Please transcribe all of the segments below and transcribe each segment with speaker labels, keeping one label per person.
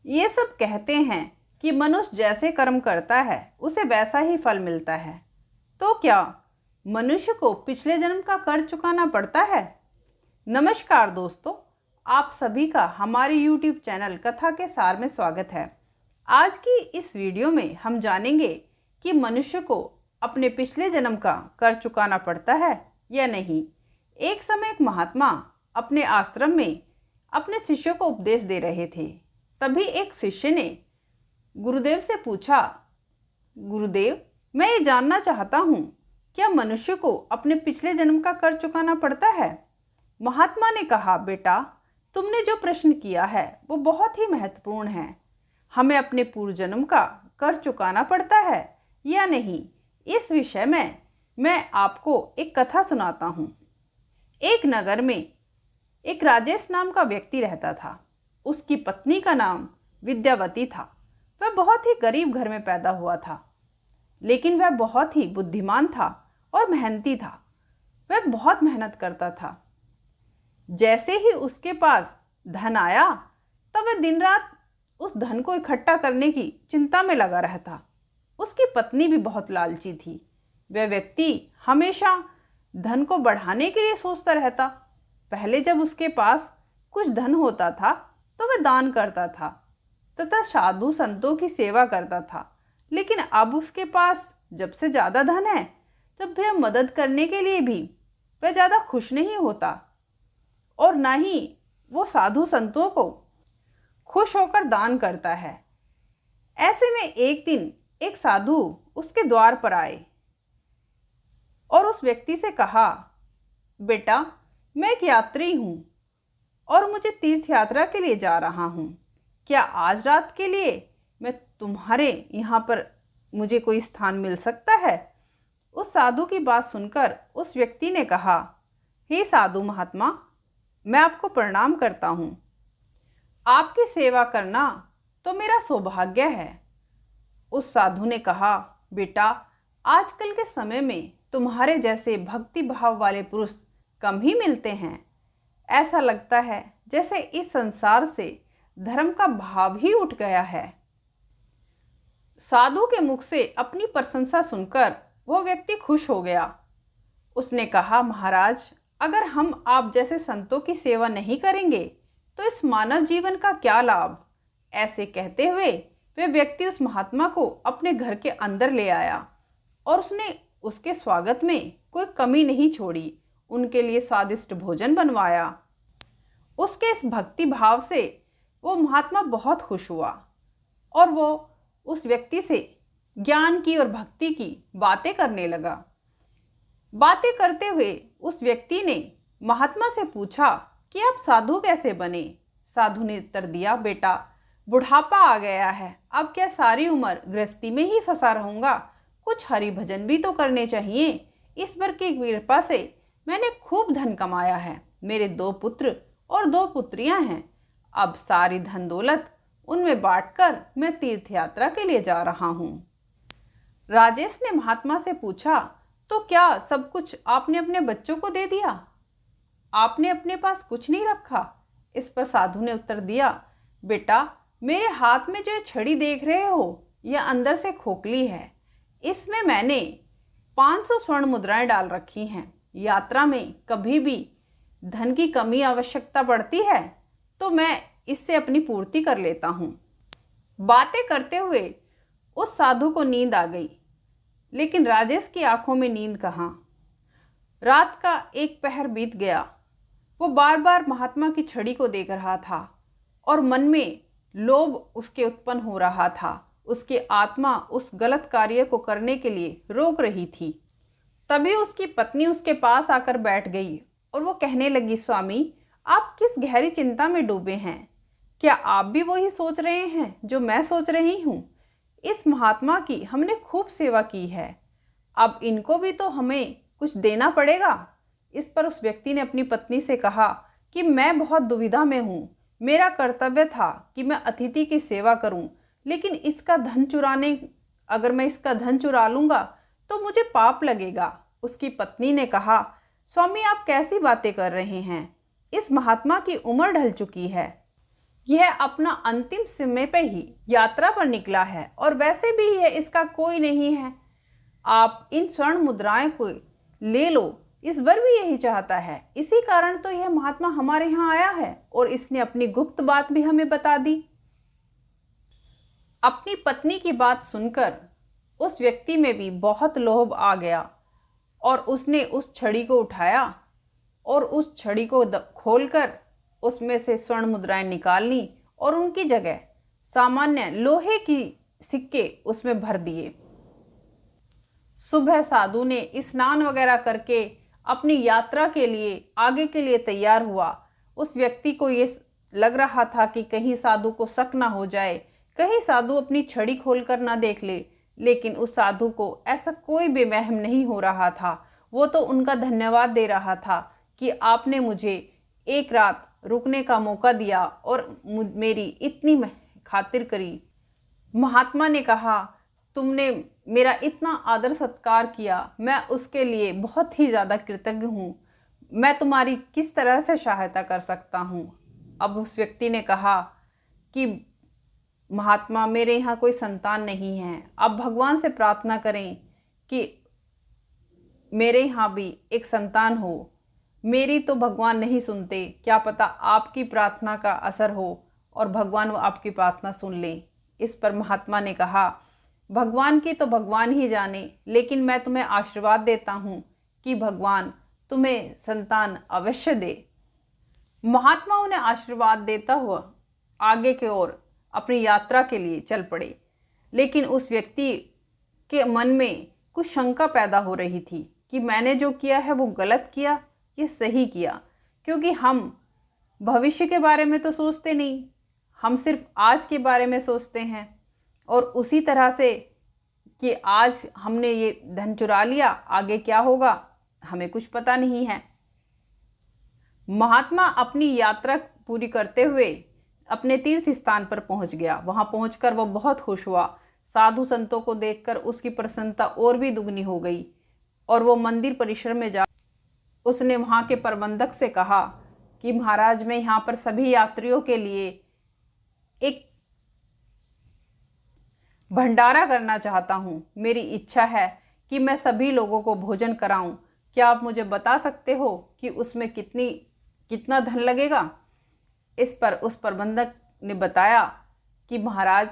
Speaker 1: ये सब कहते हैं कि मनुष्य जैसे कर्म करता है उसे वैसा ही फल मिलता है। तो क्या मनुष्य को पिछले जन्म का कर्ज चुकाना पड़ता है? नमस्कार दोस्तों, आप सभी का हमारे YouTube चैनल कथा के सार में स्वागत है। आज की इस वीडियो में हम जानेंगे कि मनुष्य को अपने पिछले जन्म का कर्ज चुकाना पड़ता है या नहीं। एक समय एक महात्मा अपने आश्रम में अपने शिष्यों को उपदेश दे रहे थे। तभी एक शिष्य ने गुरुदेव से पूछा, गुरुदेव, मैं ये जानना चाहता हूँ, क्या मनुष्य को अपने पिछले जन्म का कर्ज चुकाना पड़ता है? महात्मा ने कहा, बेटा, तुमने जो प्रश्न किया है वो बहुत ही महत्वपूर्ण है। हमें अपने पूर्व जन्म का कर्ज चुकाना पड़ता है या नहीं, इस विषय में मैं आपको एक कथा सुनाता हूँ। एक नगर में एक राजेश नाम का व्यक्ति रहता था। उसकी पत्नी का नाम विद्यावती था। वह बहुत ही गरीब घर में पैदा हुआ था, लेकिन वह बहुत ही बुद्धिमान था और मेहनती था। वह बहुत मेहनत करता था। जैसे ही उसके पास धन आया तब वह दिन रात उस धन को इकट्ठा करने की चिंता में लगा रहता। उसकी पत्नी भी बहुत लालची थी। वह व्यक्ति हमेशा धन को बढ़ाने के लिए सोचता रहता। पहले जब उसके पास कुछ धन होता था तो वह दान करता था तथा साधु संतों की सेवा करता था। लेकिन अब उसके पास जब से ज़्यादा धन है, तब वह मदद करने के लिए भी वह ज़्यादा खुश नहीं होता और ना ही वो साधु संतों को खुश होकर दान करता है। ऐसे में एक दिन एक साधु उसके द्वार पर आए और उस व्यक्ति से कहा, बेटा, मैं एक यात्री हूँ और मुझे तीर्थ यात्रा के लिए जा रहा हूँ। क्या आज रात के लिए मैं तुम्हारे यहाँ पर मुझे कोई स्थान मिल सकता है? उस साधु की बात सुनकर उस व्यक्ति ने कहा, हे साधु महात्मा, मैं आपको प्रणाम करता हूँ। आपकी सेवा करना तो मेरा सौभाग्य है। उस साधु ने कहा, बेटा, आजकल के समय में तुम्हारे जैसे भक्ति भाव वाले पुरुष कम ही मिलते हैं। ऐसा लगता है जैसे इस संसार से धर्म का भाव ही उठ गया है। साधु के मुख से अपनी प्रशंसा सुनकर वह व्यक्ति खुश हो गया। उसने कहा, महाराज, अगर हम आप जैसे संतों की सेवा नहीं करेंगे तो इस मानव जीवन का क्या लाभ? ऐसे कहते हुए वह व्यक्ति उस महात्मा को अपने घर के अंदर ले आया और उसने उसके स्वागत में कोई कमी नहीं छोड़ी। उनके लिए स्वादिष्ट भोजन बनवाया। उसके इस भक्ति भाव से वो महात्मा बहुत खुश हुआ और वो उस व्यक्ति से ज्ञान की और भक्ति की बातें करने लगा। बातें करते हुए उस व्यक्ति ने महात्मा से पूछा कि आप साधु कैसे बने? साधु ने उत्तर दिया, बेटा, बुढ़ापा आ गया है, अब क्या सारी उम्र गृहस्थी में ही फंसा रहूँगा? कुछ हरि भजन भी तो करने चाहिए। ईश्वर की कृपा से मैंने खूब धन कमाया है। मेरे 2 पुत्र और 2 पुत्रियां हैं। अब सारी धन दौलत उनमें बांटकर मैं तीर्थ यात्रा के लिए जा रहा हूँ। राजेश ने महात्मा से पूछा, तो क्या सब कुछ आपने अपने बच्चों को दे दिया? आपने अपने पास कुछ नहीं रखा? इस पर साधु ने उत्तर दिया, बेटा, मेरे हाथ में जो छड़ी देख रहे हो, यह अंदर से खोखली है। इसमें मैंने 500 स्वर्ण मुद्राएं डाल रखी हैं। यात्रा में कभी भी धन की कमी आवश्यकता पड़ती है तो मैं इससे अपनी पूर्ति कर लेता हूँ। बातें करते हुए उस साधु को नींद आ गई, लेकिन राजेश की आंखों में नींद कहाँ। रात का एक पहर बीत गया। वो बार बार महात्मा की छड़ी को देख रहा था और मन में लोभ उसके उत्पन्न हो रहा था। उसकी आत्मा उस गलत कार्य को करने के लिए रोक रही थी। तभी उसकी पत्नी उसके पास आकर बैठ गई और वो कहने लगी, स्वामी, आप किस गहरी चिंता में डूबे हैं? क्या आप भी वही सोच रहे हैं जो मैं सोच रही हूँ? इस महात्मा की हमने खूब सेवा की है, अब इनको भी तो हमें कुछ देना पड़ेगा। इस पर उस व्यक्ति ने अपनी पत्नी से कहा कि मैं बहुत दुविधा में हूँ। मेरा कर्तव्य था कि मैं अतिथि की सेवा करूँ, लेकिन अगर मैं इसका धन चुरा लूँगा तो मुझे पाप लगेगा। उसकी पत्नी ने कहा, स्वामी, आप कैसी बातें कर रहे हैं? इस महात्मा की उम्र ढल चुकी है। यह अपना अंतिम समय पे ही यात्रा पर निकला है और वैसे भी यह इसका कोई नहीं है। आप इन स्वर्ण मुद्राएं को ले लो। इस वर भी यही चाहता है, इसी कारण तो यह महात्मा हमारे यहाँ आया है और इसने अपनी गुप्त बात भी हमें बता दी। अपनी पत्नी की बात सुनकर उस व्यक्ति में भी बहुत लोभ आ गया और उसने उस छड़ी को उठाया और उस छड़ी को खोलकर उसमें से स्वर्ण मुद्राएं निकाल ली और उनकी जगह सामान्य लोहे की सिक्के उसमें भर दिए। सुबह साधु ने स्नान वगैरह करके अपनी यात्रा के लिए आगे के लिए तैयार हुआ। उस व्यक्ति को ये लग रहा था कि कहीं साधु को शक ना हो जाए, कहीं साधु अपनी छड़ी खोलकर ना देख ले, लेकिन उस साधु को ऐसा कोई भी वहम नहीं हो रहा था। वो तो उनका धन्यवाद दे रहा था कि आपने मुझे एक रात रुकने का मौका दिया और मेरी इतनी खातिर करी। महात्मा ने कहा, तुमने मेरा इतना आदर सत्कार किया, मैं उसके लिए बहुत ही ज़्यादा कृतज्ञ हूँ। मैं तुम्हारी किस तरह से सहायता कर सकता हूँ? अब उस व्यक्ति ने कहा कि महात्मा, मेरे यहाँ कोई संतान नहीं है, आप भगवान से प्रार्थना करें कि मेरे यहाँ भी एक संतान हो। मेरी तो भगवान नहीं सुनते, क्या पता आपकी प्रार्थना का असर हो और भगवान वो आपकी प्रार्थना सुन ले। इस पर महात्मा ने कहा, भगवान की तो भगवान ही जाने, लेकिन मैं तुम्हें आशीर्वाद देता हूँ कि भगवान तुम्हें संतान अवश्य दे। महात्मा उन्हें आशीर्वाद देता हुआ आगे की ओर अपनी यात्रा के लिए चल पड़े, लेकिन उस व्यक्ति के मन में कुछ शंका पैदा हो रही थी कि मैंने जो किया है वो गलत किया, ये सही किया, क्योंकि हम भविष्य के बारे में तो सोचते नहीं, हम सिर्फ आज के बारे में सोचते हैं। और उसी तरह से कि आज हमने ये धन चुरा लिया, आगे क्या होगा हमें कुछ पता नहीं है। महात्मा अपनी यात्रा पूरी करते हुए अपने तीर्थ स्थान पर पहुंच गया। वहां पहुंचकर वो बहुत खुश हुआ। साधु संतों को देखकर उसकी प्रसन्नता और भी दुगनी हो गई और वो मंदिर परिसर में जा उसने वहाँ के प्रबंधक से कहा कि महाराज, मैं यहाँ पर सभी यात्रियों के लिए एक भंडारा करना चाहता हूँ। मेरी इच्छा है कि मैं सभी लोगों को भोजन कराऊं। क्या आप मुझे बता सकते हो कि उसमें कितना धन लगेगा? इस पर उस प्रबंधक ने बताया कि महाराज,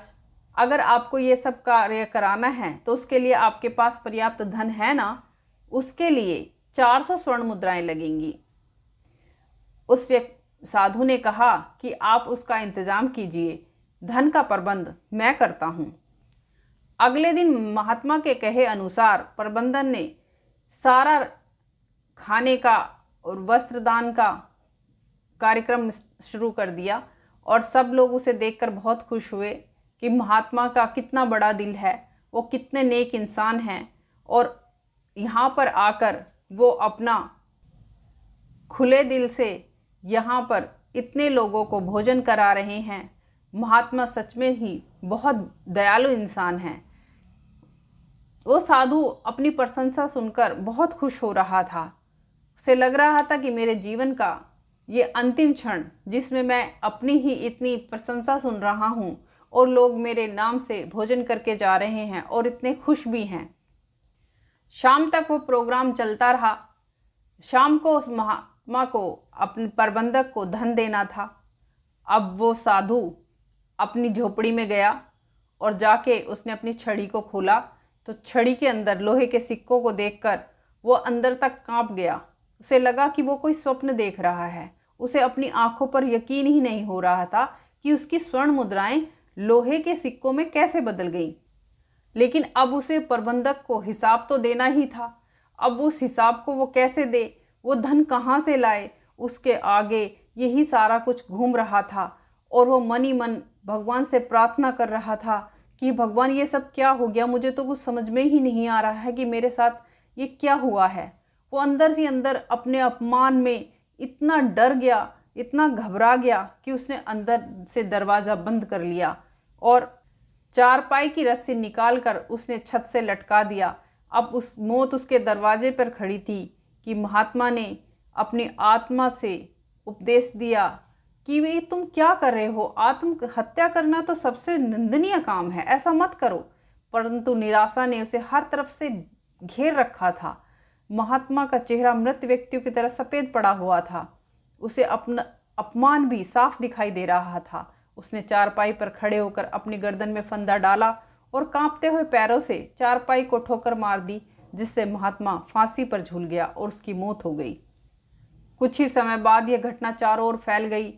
Speaker 1: अगर आपको ये सब कार्य कराना है तो उसके लिए आपके पास पर्याप्त धन है ना? उसके लिए 400 स्वर्ण मुद्राएं लगेंगी। उस साधु ने कहा कि आप उसका इंतजाम कीजिए, धन का प्रबंध मैं करता हूँ। अगले दिन महात्मा के कहे अनुसार प्रबंधन ने सारा खाने का और वस्त्रदान का कार्यक्रम शुरू कर दिया और सब लोग उसे देखकर बहुत खुश हुए कि महात्मा का कितना बड़ा दिल है, वो कितने नेक इंसान हैं और यहाँ पर आकर वो अपना खुले दिल से यहाँ पर इतने लोगों को भोजन करा रहे हैं। महात्मा सच में ही बहुत दयालु इंसान हैं। वो साधु अपनी प्रशंसा सुनकर बहुत खुश हो रहा था। उसे लग रहा था कि मेरे जीवन का ये अंतिम क्षण, जिसमें मैं अपनी ही इतनी प्रशंसा सुन रहा हूँ और लोग मेरे नाम से भोजन करके जा रहे हैं और इतने खुश भी हैं। शाम तक वो प्रोग्राम चलता रहा। शाम को उस महात्मा को अपने प्रबंधक को धन देना था। अब वो साधु अपनी झोपड़ी में गया और जाके उसने अपनी छड़ी को खोला तो छड़ी के अंदर लोहे के सिक्कों को देखकर वो अंदर तक कांप गया। उसे लगा कि वो कोई स्वप्न देख रहा है। उसे अपनी आंखों पर यकीन ही नहीं हो रहा था कि उसकी स्वर्ण मुद्राएं लोहे के सिक्कों में कैसे बदल गईं। लेकिन अब उसे प्रबंधक को हिसाब तो देना ही था। अब उस हिसाब को वो कैसे दे, वो धन कहाँ से लाए, उसके आगे यही सारा कुछ घूम रहा था और वो मन ही मन भगवान से प्रार्थना कर रहा था कि भगवान, ये सब क्या हो गया, मुझे तो कुछ समझ में ही नहीं आ रहा है कि मेरे साथ ये क्या हुआ है। वो अंदर से अंदर अपने अपमान में इतना डर गया, इतना घबरा गया कि उसने अंदर से दरवाज़ा बंद कर लिया और चारपाई की रस्सी निकालकर उसने छत से लटका दिया। अब उस मौत उसके दरवाजे पर खड़ी थी कि महात्मा ने अपनी आत्मा से उपदेश दिया कि वे तुम क्या कर रहे हो, आत्महत्या करना तो सबसे निंदनीय काम है, ऐसा मत करो। परंतु निराशा ने उसे हर तरफ से घेर रखा था। महात्मा का चेहरा मृत व्यक्तियों की तरह सफ़ेद पड़ा हुआ था। उसे अपना अपमान भी साफ दिखाई दे रहा था। उसने चारपाई पर खड़े होकर अपनी गर्दन में फंदा डाला और कांपते हुए पैरों से चारपाई को ठोकर मार दी, जिससे महात्मा फांसी पर झूल गया और उसकी मौत हो गई। कुछ ही समय बाद यह घटना चारों ओर फैल गई।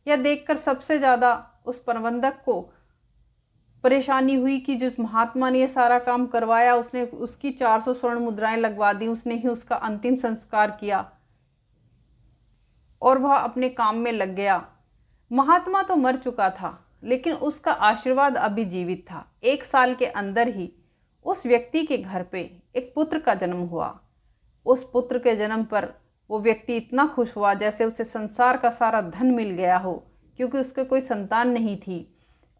Speaker 1: यह देखकर सबसे ज़्यादा उस प्रबंधक को परेशानी हुई कि जिस महात्मा ने यह सारा काम करवाया, उसने उसकी 400 स्वर्ण मुद्राएं लगवा दी, उसने ही उसका अंतिम संस्कार किया और वह अपने काम में लग गया। महात्मा तो मर चुका था, लेकिन उसका आशीर्वाद अभी जीवित था। 1 साल के अंदर ही उस व्यक्ति के घर पे एक पुत्र का जन्म हुआ। उस पुत्र के जन्म पर वो व्यक्ति इतना खुश हुआ जैसे उसे संसार का सारा धन मिल गया हो, क्योंकि उसके कोई संतान नहीं थी।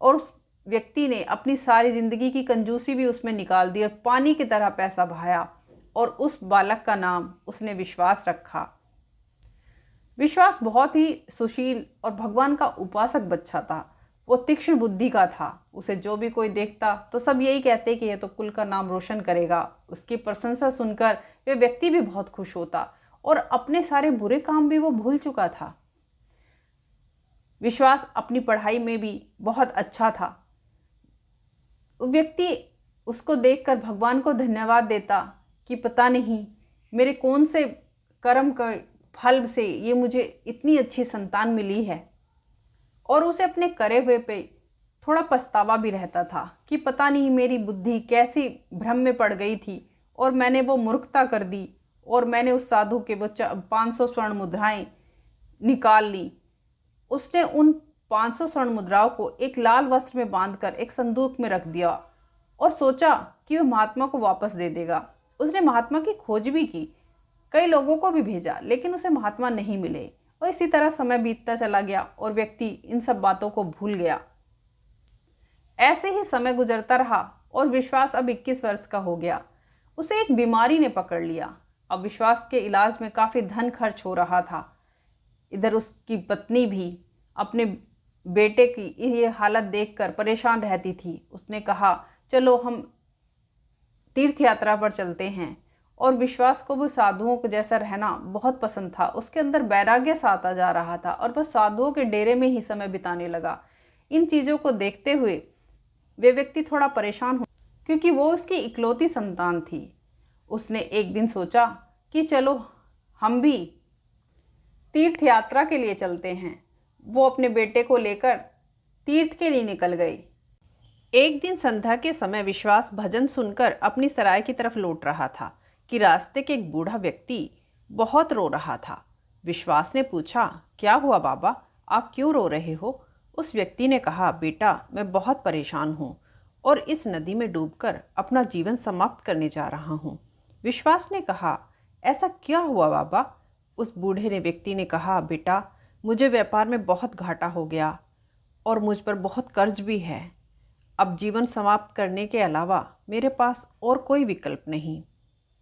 Speaker 1: और उस व्यक्ति ने अपनी सारी ज़िंदगी की कंजूसी भी उसमें निकाल दी और पानी की तरह पैसा बहाया, और उस बालक का नाम उसने विश्वास रखा। विश्वास बहुत ही सुशील और भगवान का उपासक बच्चा था। वो तीक्ष्ण बुद्धि का था। उसे जो भी कोई देखता तो सब यही कहते कि यह तो कुल का नाम रोशन करेगा। उसकी प्रशंसा सुनकर वे व्यक्ति भी बहुत खुश होता और अपने सारे बुरे काम भी वो भूल चुका था। विश्वास अपनी पढ़ाई में भी बहुत अच्छा था। व्यक्ति उसको देखकर भगवान को धन्यवाद देता कि पता नहीं मेरे कौन से कर्म का फल से ये मुझे इतनी अच्छी संतान मिली है। और उसे अपने करे हुए पे थोड़ा पछतावा भी रहता था कि पता नहीं मेरी बुद्धि कैसी भ्रम में पड़ गई थी और मैंने वो मूर्खता कर दी और मैंने उस साधु के वो 500 स्वर्ण मुद्राएं निकाल ली। उसने उन 500 स्वर्ण मुद्राओं को एक लाल वस्त्र में बांधकर एक संदूक में रख दिया और सोचा कि वह महात्मा को वापस दे देगा। उसने महात्मा की खोज भी की, कई लोगों को भी भेजा, लेकिन उसे महात्मा नहीं मिले। और इसी तरह समय बीतता चला गया और व्यक्ति इन सब बातों को भूल गया। ऐसे ही समय गुजरता रहा और विश्वास अब 21 वर्ष का हो गया। उसे एक बीमारी ने पकड़ लिया। अब विश्वास के इलाज में काफ़ी धन खर्च हो रहा था। इधर उसकी पत्नी भी अपने बेटे की ये हालत देखकर परेशान रहती थी। उसने कहा चलो हम तीर्थ यात्रा पर चलते हैं। और विश्वास को वो साधुओं को जैसा रहना बहुत पसंद था। उसके अंदर वैराग्य सा आता जा रहा था और वह साधुओं के डेरे में ही समय बिताने लगा। इन चीज़ों को देखते हुए वे व्यक्ति थोड़ा परेशान हो, क्योंकि वो उसकी इकलौती संतान थी। उसने एक दिन सोचा कि चलो हम भी तीर्थ यात्रा के लिए चलते हैं। वो अपने बेटे को लेकर तीर्थ के लिए निकल गई। एक दिन संध्या के समय विश्वास भजन सुनकर अपनी सराय की तरफ लौट रहा था कि रास्ते के एक बूढ़ा व्यक्ति बहुत रो रहा था। विश्वास ने पूछा, क्या हुआ बाबा, आप क्यों रो रहे हो? उस व्यक्ति ने कहा, बेटा मैं बहुत परेशान हूँ और इस नदी में डूबकर अपना जीवन समाप्त करने जा रहा हूँ। विश्वास ने कहा, ऐसा क्या हुआ बाबा? उस बूढ़े व्यक्ति ने कहा, बेटा मुझे व्यापार में बहुत घाटा हो गया और मुझ पर बहुत कर्ज भी है। अब जीवन समाप्त करने के अलावा मेरे पास और कोई विकल्प नहीं।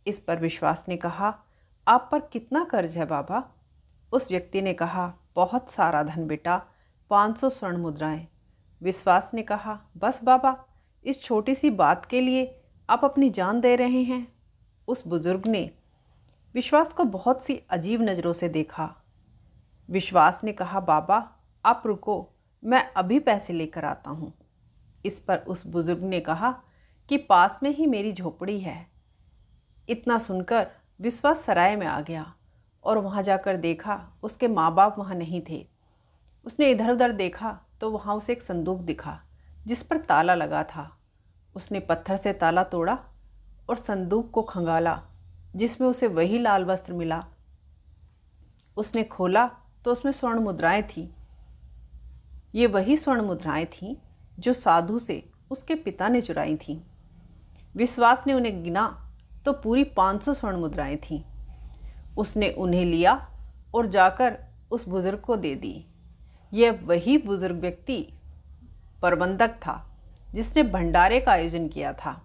Speaker 1: इस पर विश्वास ने कहा, आप पर कितना कर्ज है बाबा? उस व्यक्ति ने कहा, बहुत सारा धन बेटा, 500 स्वर्ण मुद्राएं। विश्वास ने कहा, बस बाबा, इस छोटी सी बात के लिए आप अपनी जान दे रहे हैं? उस बुजुर्ग ने विश्वास को बहुत सी अजीब नज़रों से देखा। विश्वास ने कहा, बाबा आप रुको, मैं अभी पैसे लेकर आता हूँ। इस पर उस बुजुर्ग ने कहा कि पास में ही मेरी झोपड़ी है। इतना सुनकर विश्वास सराय में आ गया और वहाँ जाकर देखा उसके माँ बाप वहाँ नहीं थे। उसने इधर उधर देखा तो वहाँ उसे एक संदूक दिखा जिस पर ताला लगा था। उसने पत्थर से ताला तोड़ा और संदूक को खंगाला, जिसमें उसे वही लाल वस्त्र मिला। उसने खोला तो उसमें स्वर्ण मुद्राएं थीं। ये वही स्वर्ण मुद्राएं थीं जो साधु से उसके पिता ने चुराई थीं। विश्वास ने उन्हें गिना तो पूरी 500 स्वर्ण मुद्राएं थीं। उसने उन्हें लिया और जाकर उस बुज़ुर्ग को दे दी। यह वही बुज़ुर्ग व्यक्ति प्रबंधक था जिसने भंडारे का आयोजन किया था।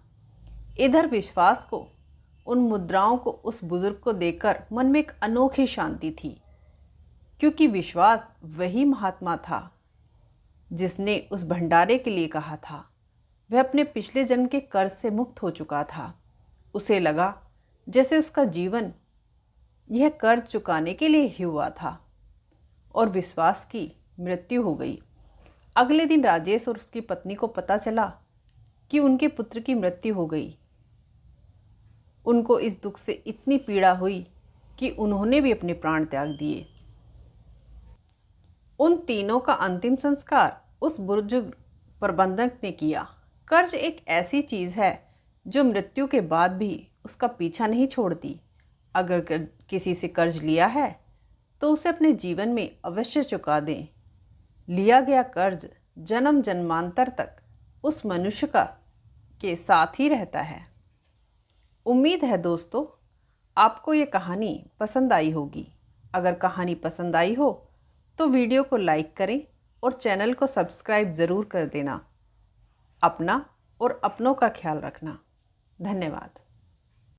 Speaker 1: इधर विश्वास को उन मुद्राओं को उस बुज़ुर्ग को देकर मन में एक अनोखी शांति थी। क्योंकि विश्वास वही महात्मा था जिसने उस भंडारे के लिए कहा था। वह अपने पिछले जन्म के कर्ज से मुक्त हो चुका था। उसे लगा जैसे उसका जीवन यह कर्ज चुकाने के लिए ही हुआ था और विश्वास की मृत्यु हो गई। अगले दिन राजेश और उसकी पत्नी को पता चला कि उनके पुत्र की मृत्यु हो गई। उनको इस दुख से इतनी पीड़ा हुई कि उन्होंने भी अपने प्राण त्याग दिए। उन तीनों का अंतिम संस्कार उस बुजुर्ग प्रबंधक ने किया। कर्ज एक ऐसी चीज़ है जो मृत्यु के बाद भी उसका पीछा नहीं छोड़ती। अगर किसी से कर्ज लिया है तो उसे अपने जीवन में अवश्य चुका दें। लिया गया कर्ज जन्म जन्मांतर तक उस मनुष्य का के साथ ही रहता है। उम्मीद है दोस्तों आपको ये कहानी पसंद आई होगी। अगर कहानी पसंद आई हो तो वीडियो को लाइक करें और चैनल को सब्सक्राइब ज़रूर कर देना। अपना और अपनों का ख्याल रखना। धन्यवाद।